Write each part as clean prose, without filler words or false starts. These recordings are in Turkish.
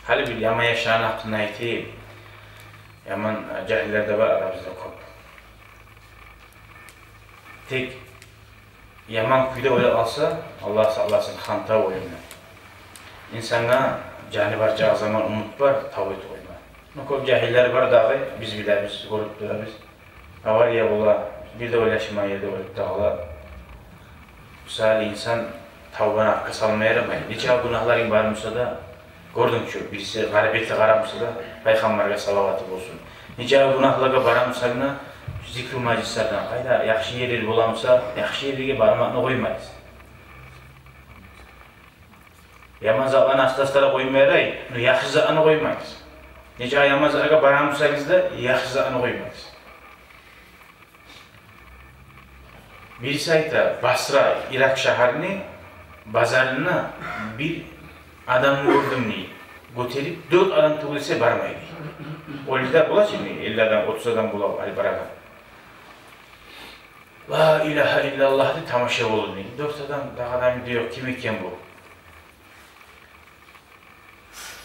Hali bir yaman yaşanan hakkında aytayım. Yaman cahiller de var aramızda kop. Tek yaman kuyda öyle alsa Allah sallasın hanta oyunu. İnsana cani barca zaman umut var, tavut oyma. Nokop cahiller var dağı biz biliriz, görüp durarız. Var ya bula bir de oylaşma yerde olup dağla. Misal insan tavbana arka salmaya yaramayın. Nice günahların varmışsa da gördün şu birisi garibiyete karamışsa da Peygamber'e salavatı olsun. Nice günahlara baramışsa da zikr-i macislerden kayda yaxşı yerleri bulamsa yaxşı yerlere barmağını koymayız. Yaman zağlan hastaslara koymayarayı, yaxşı zağını koymayız. Nice yaman zağına baramışsanız da yaxşı zağını koymayız. Birisi ayta Basra, Irak şehrini, bazarına bir adam gördüm diye götürüp 4 adam tuğlise barmaydı. Öyle bula şimdi 50 adam, 30 adam bula Ali Baraga. La ilahe illallah diye tamaşa oldu diye. 4 adam daha adam diyor kim iken bu?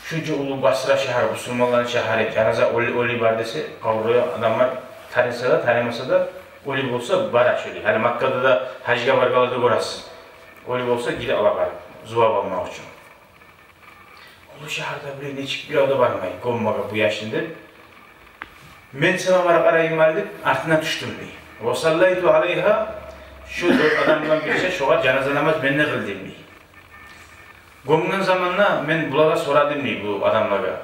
Şunca ulu Basra şehri, Müslümanların şehri, canaza oli var dese kavruyor adamlar tanısa da tanımasa da oli olsa bara şöyle. Hani Makka'da da hacca vargalarda görürsün. Oli olsa gide alakar, zuvab almak için. Ulu şehirde bile neçik bir oda varmayı, gommaga bu yaşında. Ben sana var arayayım aldım, ardından düştüm diye. Ve sallaytu aleyha, şu 4 adamdan birisi şoğa cenaze namaz ben ne kıldım diye. Gomgan zamanla ben bulaga soradım diye bu adamlara.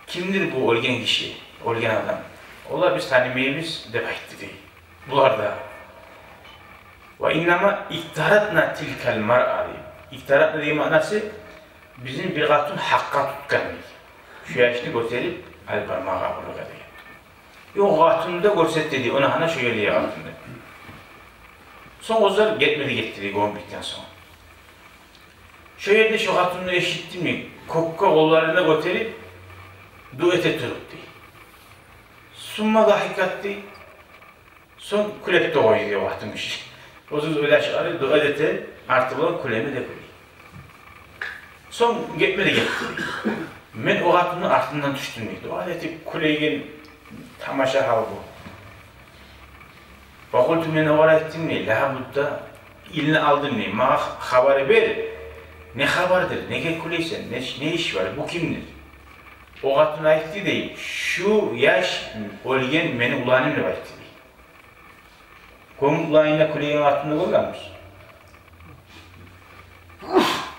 Kimdir bu ölgen kişi, ölgen adam? Ola biz tanımayız dep aytdı diye. Bular da. Ve innama iktaratna tilkel mar'a diye. İktaratna diye manası bizim bir katun hakka tutkan diye. Şu yaşını gösterip el parmağı kabulü diye. Yok katunu da görsetti diye. Ona hana şöyle diye katunu. Son ozlar gitmedi gitti diye gombikten sonra. Şöyle de şu hatununu eşittim mi? Kokka kollarına gösterip duet ettirip diye. Summa dahikat diye. Son kulekte koydu diye vaktimiz. O zaman öyle aşağıya dua edete artık olan kulemi de koydu. Son gitmedi gitti. Ben o hatunun ardından düştüm diye. Dua edete kuleyin tamaşa hal bu. Bakultu men avara ettim diye. Laha budda ilini aldım diye. Bana haberi ver. Ne haberdir? Ne kuleysen? Ne iş var? Bu kimdir? O hatun ayıttı değil. Şu yaş ölgen beni ulanımla ayıttı değil. Kum ulanıyla kuleyin hatunu koyarmış.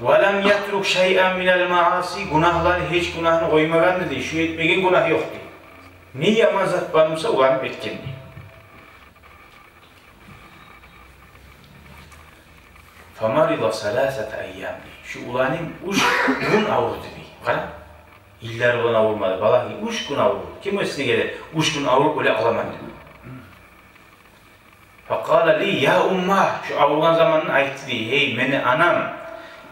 وَلَمْ يَتْرُكْ شَيْئًا مِنَ الْمَعَاسِ Günahları hiç günahını koymagandı değil. Şu etmegen günah yok değil. Ne yaman zat varmışsa ulanıp etken değil. فَمَرِضَ سَلَاسَةَ اَيَّامِ Şu ulanın 3 gün avurdu değil. Kana? İller olan avurmadı. Vallahi 3 gün avurdu. Kim o size gelir? 3 gün avurup öyle alamadı. فَقَالَ لِي ya ummah Şu avurgan zamanını ayıttı diye. Hey meni anam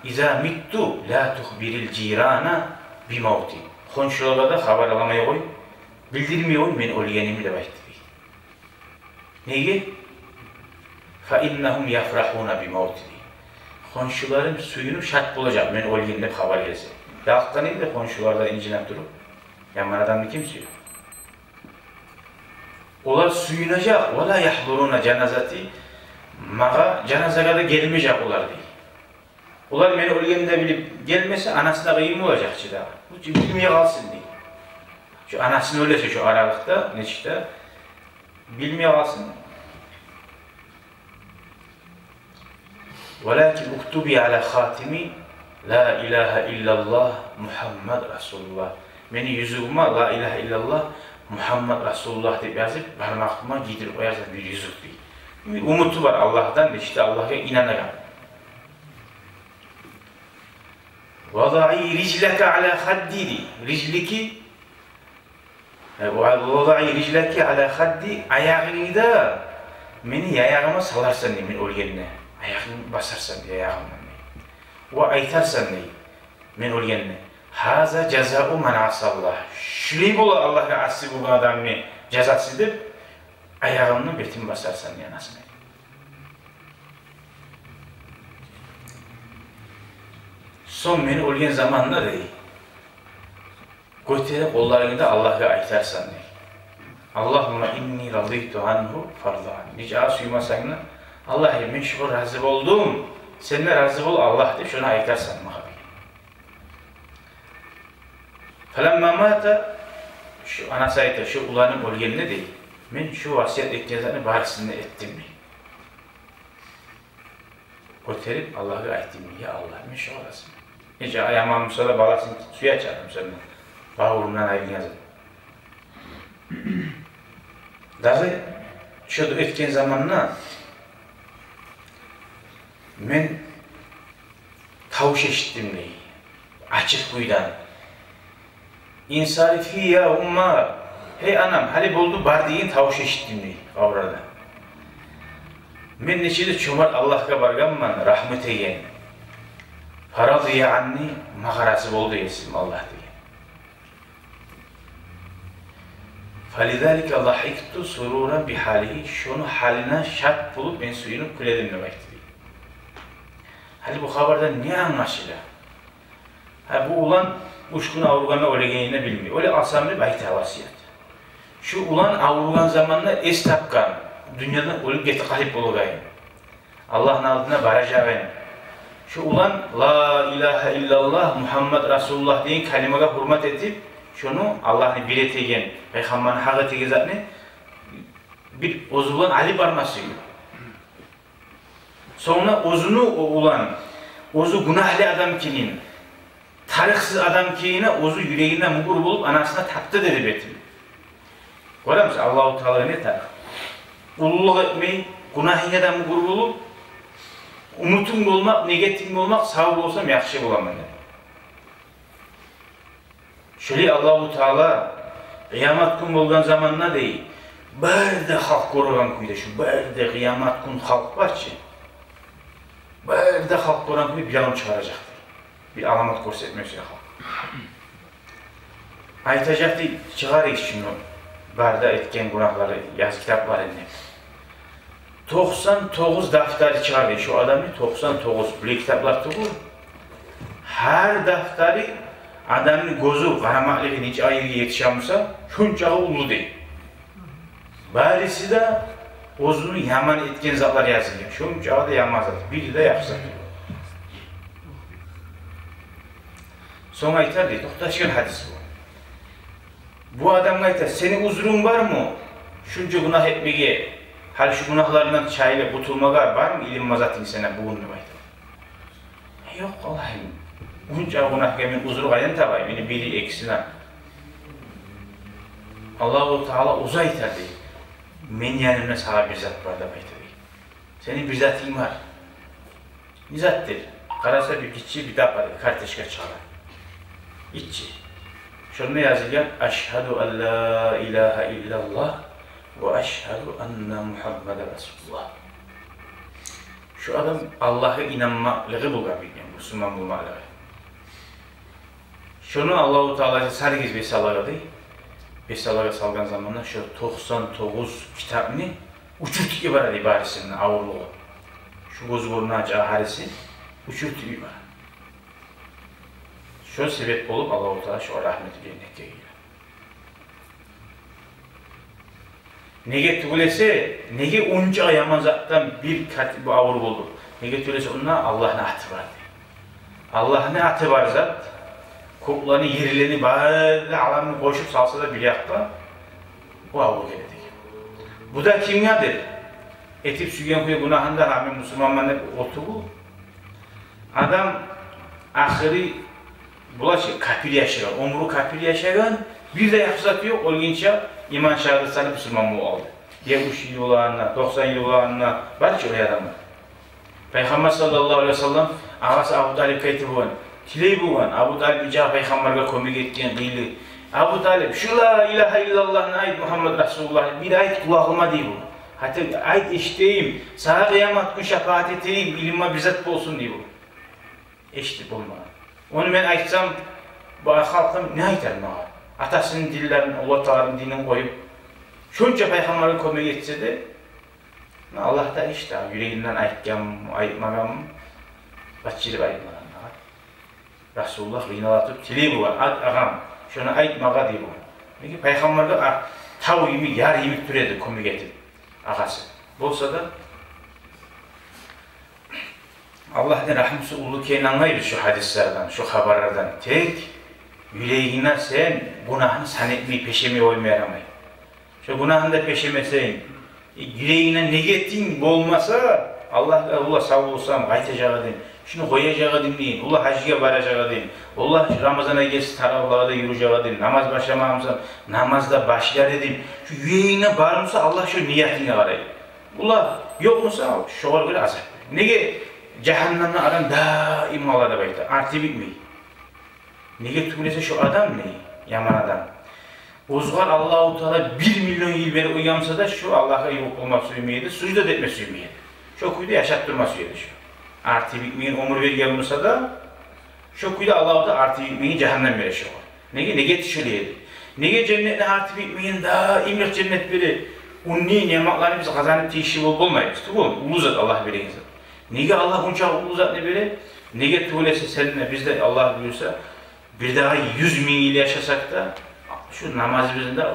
İza mittu la tuhbiril cirana bimauti. Konşulara da haber alamaya koy. Bildirmeye koy. Men ölgenimi de ayıttı diye. Neye? فَاِنَّهُمْ يَفْرَحُونَ bimauti. Konşuların suyunu şart bulacak. Men ölgenine haber gelse. Yağıktan iyi de konşularda incinep durup. Yaman adamı kim suyu? Onlar suyunacak. وَلَا يَحْضُرُونَ cenazati. Mağa cenazeye de gelmeyecek onlar değil. Onlar beni ölgeninde bilip gelmese anasına kıyım olacak daha. Bu bilmeye kalsın diye. Şu anasını öylese şu aralıkta, neçikte bilmeye kalsın. وَلَكِنْ اُكْتُبِي عَلَى خَاتِمِ La ilahe illallah Muhammed Resulullah. Beni yüzüğüme La ilahe illallah Muhammed Resulullah diye yazıp parmağıma giydirip koyarsan bir yüzük değil. Umutu var Allah'tan da işte Allah'a inanarak. وَضَعِي رِجْلَكَ عَلَى خَدِّي Ricliki وَضَعِي رِجْلَكَ عَلَى خَدِّي Ayağını da beni ayağıma salarsan diye ben ölgenine. Ayağını basarsan diye ayağımdan diye. Ve aytarsan diye ben ölgenine. Haza ceza'u men asallah. Şurayı bol Allah'a asıl bu adamı cezasıdır. Ayağımdan betim basarsan diye nasıl diye. Son beni ölgen zamanla değil. Götürüp kollarında Allah'a aytarsan deyil. Allahümme inni radıytu anhu fardan. Nice suymasan da Allah'ım ben şu razı oldum. Sen de razı ol Allah deyip şuna aytarsan mı? Falemma mata şu anası aytar, şu ulanın olgenine değil. Ben şu vasiyet ettiğinizden barisinde ettim mi? Götürüp Allah'a ayttim mi? Ya Allah ben şu orasını. Hiç ayağıma Musa'da balasını suya çarptım senden. Bağırımdan ayrı yazdım. Dağı şu etken zamanla ben tavuş eşittim neyi? Açık kuyudan. İnsari fiyya umma. Hey anam, hali buldu bar deyin tavuş eşittim neyi? Avrada. Ben neçede çömert Allah'a barganman, rahmet eyen. Faradiyya anni, mağarası oldu yesim Allah diye. فَلِذَٰلِكَ ضَحِكْتُ سُرُورًا بِحَالِهِ Şunu haline şart bulup ben suyunu kuledim demektir. Hadi bu haberden ne anlaşılır? Bu ulan uçkun avruganla ölegenine bilmiyor. Öyle asamlı bayit havasiyat. Şu ulan avrugan zamanla es tapkan, dünyadan ölüp geti kalip olugayın. Allah'ın altına baracağın. Şu ulan La ilahe illallah Muhammed Resulullah deyin kalimaya hürmet edip şunu Allah'ın bir etegen, Peygamber'in hak etegen zatını bir ozulan Ali barması gibi. Sonra ozunu olan, ozu günahlı adam kinin, tarihsiz adam kine ozu yüreğinden mugur bulup anasına taptı dedi betim. Görüyor musun? Allah-u Teala ne tarih? Ulluluk etmeyi, günahine mugur bulup, umutun olmak, negatif olmak, sağ olsam yakşı bulamam. Şöyle Allah-u Teala kıyamet gün olgan zamanına değil, berde halk korugan kuyda şu, berde kıyamet gün halk var ki, berde halk korugan kuyda bir anam çıkaracaktır. Bir alamat göstermiyorsa halk. Aytacaktı, çıkarıyız şimdi, barda etken günahları, yaz kitaplarını. 99 dafteri çıkardı şu adamı, 99 bu kitaplar tuğur. Her dafteri adamın gözü karamaklığı hiç ayrı yetişemezse şunca ulu değil. Barisi de gözünü yaman etken zatlar yazılıyor. Şunca da yaman zat. Biri de yapsa. Sonra aytar değil. Tohtaşkın hadis bu. Bu adam aytar. Senin uzrun var mı? Şunca günah etmeye, hal şu günahlarından çayla butulmağa var mı? İlim mazat insana bugün mi aytar? Yok Allah'ım. Bunca günah kemin uzru gayen tabay, beni biri eksine. Allah-u Teala uzay tabi. Men yanımda sana bir zat var da baytabi. Senin bir zatın var. Ne zattır? Karasa bir gitçi bir dapadı, karteşke çağlar. İtçi. Şunu yazılıyor. Eşhedü en la ilahe illallah ve eşhedü enne Muhammeden Resulullah. Şu adam Allah'a inanmalığı bulabiliyor, Müslüman bulmalığı. Şunu Allah-u Teala sargiz besalaga değil. Besalaga salgan zamanında şu 99 kitabını uçurt ibaret ibaresinin ağırlığı. Şu göz burnaca harisi uçurt ibaret. Şu sebep olup Allah-u Teala şu rahmeti cennete geliyor. Nege tügülese, nege onca yaman zattan bir kat bu ağır olur. Nege tügülese onunla Allah'ın atı var. Allah'ın atı var zat. Koklarını, yerlerini, böyle alanını koşup salsa da bir yakta bu avlu gelecek. Bu da kimyadır? Etip sügen kuyu günahında rağmen Müslümanlar otuğu. Adam ahiri bulaşık kapil yaşayan, omuru kapil yaşayan, bir de yapsatıyor, olgunca iman şahıdı sanıp Müslüman oldu. 70 yıl olanına, 90 yıl olanına var ki öyle adamlar. Peygamber sallallahu aleyhi ve sellem ağası Abu Talib kayıtı bulan. Tiley bulan, Abu Talib icra Peygamber'e komik ettiğin değil. Abu Talib, şu la ilahe illallah'ın ayet Muhammed Resulullah, bir ayet kulağıma değil bu. Hatta ayet işteyim, sağa kıyamet gün şefaat ettireyim, ilimma bizzat olsun diye bu. Eşitlik olmalı. Onu ben ayetsam, bu halkım ne ayter bana? Atasının dillerini, Allah Teala'nın dinini koyup, şunca Peygamber'e komik etse de, Allah da işte, yüreğinden ayetmagam, başçılık ayetmagam. Resulullah gıynalı atıp, tiley bulan, ağam, Şunu aytmağa deyip onu. Peki Peygamber'de tav yemek, yar yemek türedi kömük etip ağası. Bolsa da Allah'ın rahmeti ulu keynanlaydı şu hadislerden, şu haberlerden. Tek yüreğine sen günahını san etmeyi peşemeye oymaya yaramay. Şu günahını da peşeme sen yüreğine ne gittin olmasa Allah sağ olsam kaytacağı deyin. Şunu koyacağı deyin. Allah hacıya varacağı deyin. Allah Ramazan'a gelsin taravlarda yürüyeceği deyin. Namaz başlamamsa namazda başlar deyin. Şu yüreğine bağırmışsa Allah şu niyetine varayım. Allah yok musa şu var böyle azap. Nege cehennemle adam daim Allah'da bayta. Artı bitmeyi. Nege tüylese şu adam ne? Yaman adam. Bozgar Allah-u Teala 1 milyon yıl beri uyansa da şu Allah'a yok olmak sürmeyedi, sucda etme sürmeyedi. Şu kuyuda yaşattırma sürmeyedi şu. Artı bitmeyin umur vergen olsa da şu kuyuda Allah-u Teala artı bitmeyin cehennem vere şu var. Nege tişöleyedi. Nege cennetle artı bitmeyin daha imlik cennet biri unni nimetlerini biz kazanıp tişi olmayız. Ulu zat Allah biliriz. Nege Allah bunca ulu zat ne biri? Nege tuğlesi seninle bizde Allah biliyorsa bir daha 100.000 yıl yaşasak da şu namazımızda,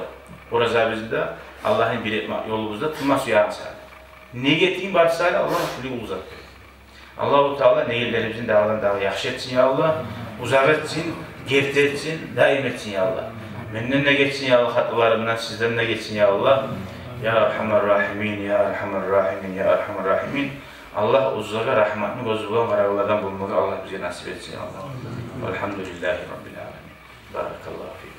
orazabımızda Allah'ın bir etme yolumuzda tutmaz yarınsal. Ne getireyim barsayla Allah şunu uzattı. Allah-u Teala neyillerimizin dağdan dağa yakşı etsin ya Allah, uzak etsin, gevde etsin, daim etsin ya Allah. Benden ne geçsin ya Allah, hatılarımdan sizden ne geçsin ya Allah. Ya Erhamer Rahimin, Ya Erhamer Rahimin, Ya Erhamer Rahimin. Allah uzaka rahmetini bozulan karalardan bulmayı Allah bize nasip etsin ya Allah. Velhamdülillahi Rabbil Alemin. Barakallahu fiyk.